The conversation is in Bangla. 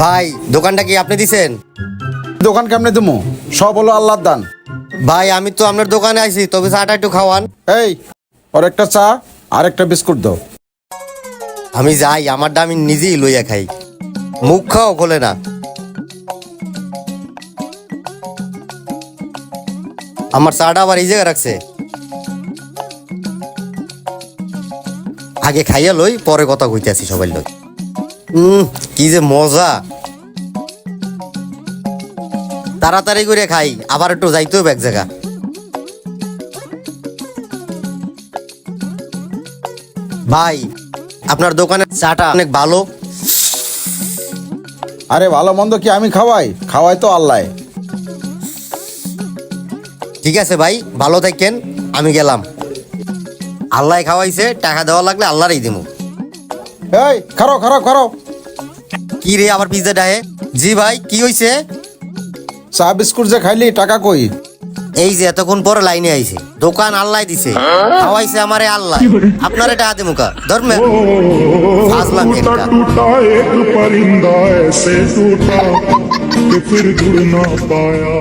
ভাই দোকানটা কি আপনি দিছেন? দোকান কেমনে তুমি? সব হলো আল্লাহর দান। ভাই আমি তো আপনার দোকানে আইছি, তবে চাটা একটু খাওয়ান। এই ওর একটা চা আর একটা বিস্কুট দাও। আমি যাই, আমারটা আমি নিজেই লইয়া খাই, মুখ খাও খোলে না। আমার চাটা আবার এই জায়গায় রাখছে। আগে খাইয়া লই, পরে কথা কইতে আসি সবাই লই। কি যে মজা। তাড়াতাড়ি করে খাই, আবার একটু যাইতে হবে এক জায়গা। ভাই আপনার দোকানের চাটা অনেক ভালো। আরে ভালো মন্দ কি আমি খাওয়াই? খাওয়াই তো আল্লাহ। ঠিক আছে ভাই, ভালো থাকেন, আমি গেলাম। আল্লাহ খাওয়াইছে, টাকা দেওয়া লাগলে আল্লাহরই দিমু। এই খারাও খারাও খারাও। কি রে আবার পিজ্জা ডাহে? জি ভাই কি হইছে? চা বিস্কুট যে খাইলি টাকা কই? এই যে এতক্ষণ পরে লাইনে আইছে, দোকান আল্লাহ দিছে, খাওয়াইছে আমারে আল্লাহ, আপনার এটা হাতে মুখা ধর্মে ফাজলাম टूटा একটা। टूटा एक परिंदा ऐसे टूटा कि फिर जुड़ ना पाया।